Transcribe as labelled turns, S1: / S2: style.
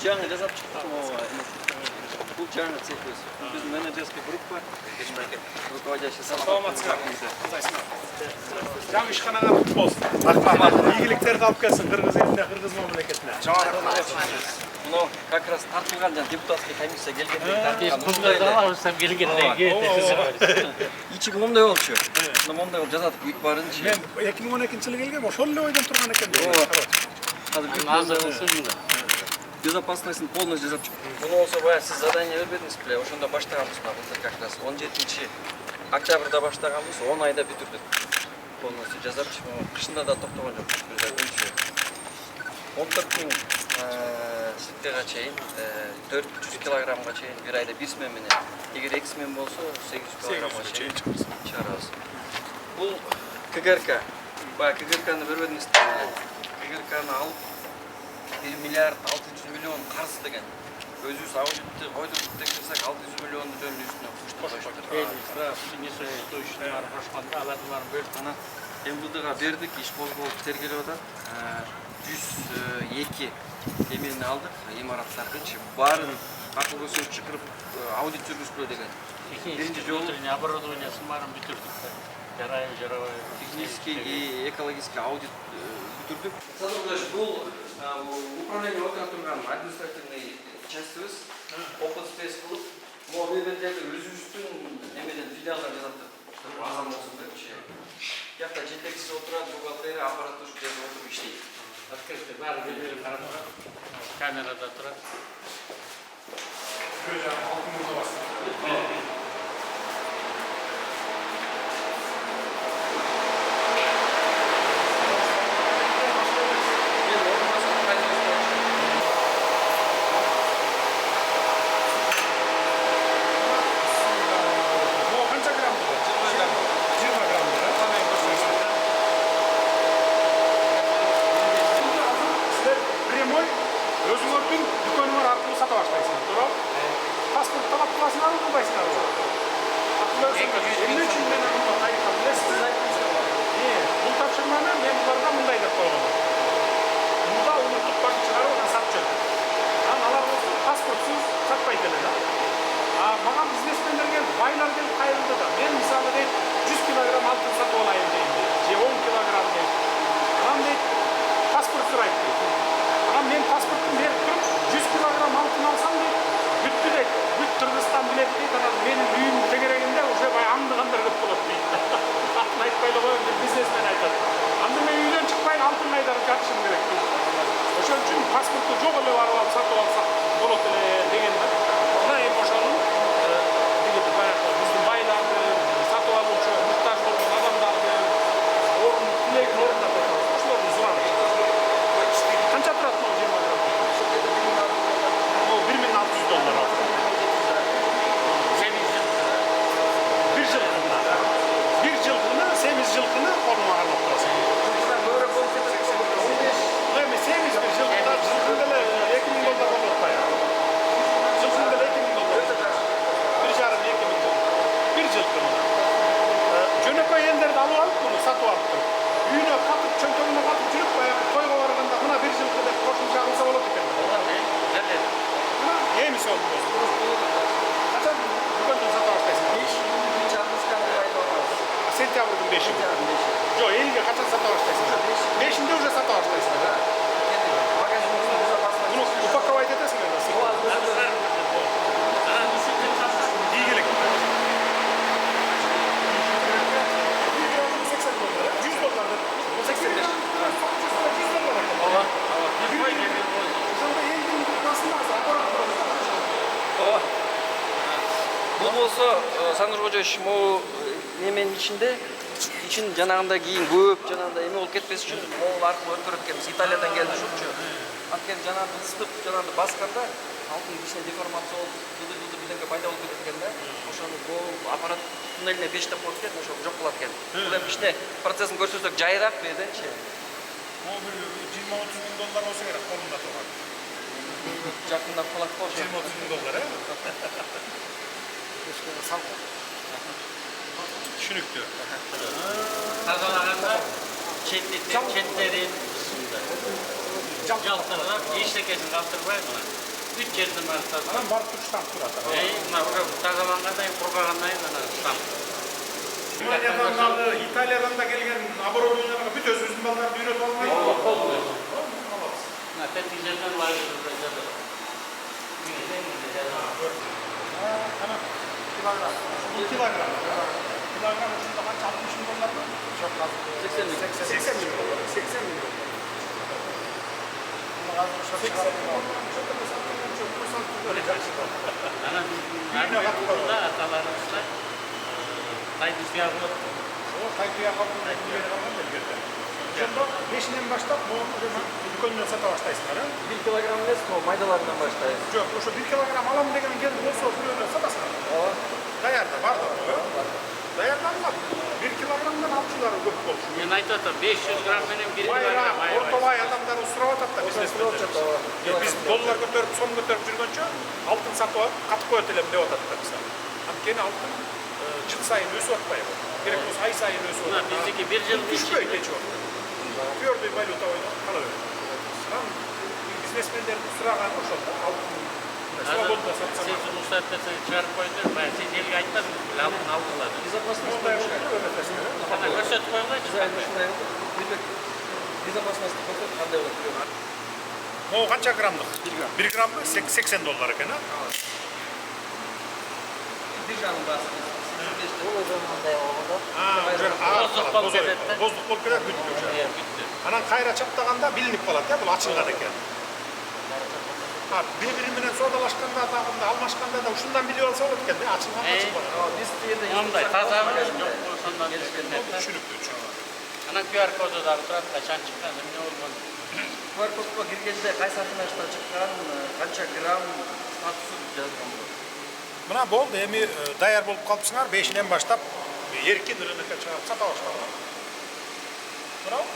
S1: жаңы жасап чыктык бул жаңы цех өз. Биздин менеджерский группа, руководящий состав.
S2: Жаңы ишканага кут болсун. Рахмат. Ийгиликтерди алып келсин Кыргыз элине, Кыргыз мамлекетине. Чоң рахмат.
S1: Мына как раз тартылган жана депутатский комиссия келгенде
S3: Кузгардалабыздан келгенден кийин
S1: ичи момундай болчу. Момундай болуп жасадык бүт баарынчы.
S2: Мен 2012-жылы келгем, ошол эле ойдон турган экен.
S1: Азыр безопасностьын полностью жасап чыктык. Муну болсо баягы сиз задание бербедиңиз беле, ошондо баштаганбыз былтыр как раз 17 октябрда баштаганбыз, 10 айда бүтүрдүк. Полностью жасап чыктык. Кышында да токтогон жокпуз, бир ай боюнча. 14 миң сыктыга чейин 400 килограммга чейин бир айда бир смена менен. Эгер 2 смена болсо 800 килограммга чейин чыгарабыз. Бул КГРК. Баягы КГРКны бербедиңиз беле. КГРКны алып 1 миллиард 600 миллион карыз деген. Өзүбүз аудитти койдук текшерсек 600 миллионду жөн үстүнө коштук. МВДга бердик, иш козголуп тергелип атат. 102 эмени алдык, имараттардычы баарын акыл көзгө чакырып аудит жүргүзгүлө деген. Биринчи жолу
S3: оборудованиясын баарын бүтүрдүк. Жарайбы, жарабайбы.
S1: Технический и экологический аудит бүтүрдүк. Садовлаш бул управление отура турган административный частыбыз open space кылып, могу жердеги өзүбүздүн эмеден филиалдар жасаттык. Азам болсун депчи. Жакта жетекчиси отурат, бухгалтери, аппараттар отуруп иштейт.
S3: Открытый баары белгилүү карап турат. Камерада турат.
S2: Өзүңөрдүн дүкөнүңөр аркылуу сата баштайсыңар, туура? Паспорт талап кыласыңарбы, кылбайсыңарбы? Эмне үчүн мен аны айтам, билесизби? Бул тапшырманы мен буларга мындай деп койгом. Мында улуттук банк чыгарып анан сатып жүрдүк. Анан алар болсо паспортсуз сатпайт эле да. Мага бизнесмендер келип, байлар келип кайрылды да. Мен мисалы дейт 100 килограмм алтын сатып алайын дейм дейт. Же 10 килограмм дейт. Анан дейт паспорт сурайт дейт. Анан мен паспортун берип туруп 100 килограмм алтын алсам дейт, бүттү дейт. Бүт Кыргызстан билет дейт. Анан менин үйүм тегерегинде уже бай аңдыгандар көп болот дейт. Атын айтпай эле коеюн деп бизнесмен айтат. Анда мен үйдөн чыкпайын алтын айдарып жатышым керек дейт. Ошол үчүн паспорту жок эле барып алып сатып алсак болот эле деген да. Мына эми ошонун баягы биздин байларды сатып алуучу муктаж болгон адамдарды тилегин орундап атабыз. Ошолордун суранышы. Канча турат могу 20 грамм? Могу $1.600 алат. Bir жылкыны, семиз жылкыны колуңа кармап турасың. Эми семиз бир жылкыда жылкында эле $2.000 болуп атпайбы? Жылкында эле $2.000. $1.5-2.000. Bir жылкы мына. Жөнөкөй элдерди алып алып муну сатып алып туруп. Үйүнө катып, чөнтөгүнө катып жүрүп, баягы тойго барганда мына bir жылкы деп кошумча кылса болот экен. Мына эми сол. Качан дүкөндөн сатып баштайсың? Сентябрдын 5-и. Жок, элге качан сата баштайсың? 5-inde уже сата баштайсың. Муну упаковать этесиң эле. Ийгилик. $100, $85.
S1: Ооба.
S2: Ошондо элдин басында аппарат.
S1: Бул болсо Санур Кожоевич могу неменин ичин жанагындай кийин көп жанагындай эме болуп кетпес үчүн могул аркылуу өткөрөт экенбиз. Италиядан келди ушунчу. Анткени жанагынды ысытып, жанагынды басканда алтын кичине деформация болуп, жылды бирдеңке пайда болуп кетет экен да. Ошону могул аппарат туннелине пештеп коет экен, ошол жок кылат экен. Бул эми кичине процессин көрсөтсөк жайыраак бирденчи.
S2: Могу бир $20-30 болсо керек колунда турган.
S1: Жакындап калат го.
S2: $20-30, Түшүнүктүү.
S3: Тазалаганда четтерин
S2: Жал
S3: жалтырап, ешнекесін қалдырбайды. 3 жерден барып
S2: Анан барып туруп штамп турат.
S3: мына уже тазаланға дайын, құрғағаннан кейін ана штамп.
S2: Германиядан дагы, Италиядан да келген оборудованияларга бүт өзүбүздүн балдарды үйрөтүп албайбы?
S3: Мына тетик жерден лагерь жазады.
S2: Ana kilogram. 1 kilogram. Kilogram ушунда канча 60 миң долларбы? Жок, азыр
S1: 80 миң.
S2: 80 миң доллар. 80 миң. Мына азыр ошо чыгарып
S3: Ана аталарыбызда тайды сүйағы болады.
S2: О, кайтуя калган келген. Ошондо 5-ден баштап могу дүкөндөн сата баштайсыңар, э?
S1: 1 килограмм емес, майдаларынан баштайбыз.
S2: Жок, ошо 1 килограмм алам деген келди болсо, бирөөнө сатасыңар.
S1: Ооба.
S2: Даярда бар да, э? Даярданмак. 1 килограммдан алчылары көп болчу.
S3: Мен айтып атам, 500 грамм менен 1
S2: Байра,
S3: килограмм айырбайсың.
S2: ортолай адамдар сурап атат да бизнесмендер. Биз доллар көтөрүп, сом көтөрүп жүргөнчө алтын сатып алып, катып коет элем деп атат да мисалы. Анткени алтын жыл сайын өсүп атпайбы? Керек болсо ай сайын өсүп
S3: Мына
S2: атат.
S3: биздики 1 жыл
S2: Түшпөйт эч убакта. Твердый валюта ойнап кала берет. Анан бизнесмендердин сураганы ошол да, алтын свободно сатсаңар.
S3: Сен рұқсат етсең шығарып қойыңдар, сен елге айтпадың, алтын алынады.
S1: Безопасность
S2: Ондай
S1: повышает.
S3: Ана көрсетіп қойғаншы.
S1: Безопасность көтөрүп кандай болот?
S2: Могу канча граммдык? 1 граммы 80 доллар экен, а?
S1: Биржанын баасы.
S4: Бул өзү мындай болгондо
S2: Уже
S3: Боздук болуп кетет да.
S2: боздук болуп кетет, бүттү уже.
S3: Бүтті.
S2: Анан кайра чаптаганда билинип калат, бул ачылган экен. Бири-бири менен соодалашканда, дагында алмашканда да ушундан билип алса болот экен да, ачылган ачылбаган.
S1: Биз тиерде
S3: Мындай таза жоқ болсондан
S2: Түшүнүктүү, түшүнүктүү.
S3: Анан QR коду дагы турат, качан чыккан, эмне болгон.
S1: QR кодко киргенде кайсы автомашина чыккан, канча грамм статусу жазылган болот.
S2: Мына болду, эми даяр болуп калыпсыңар, 5-ден баштап эркин рынокко чыгарып сата баштаган. Туурабы?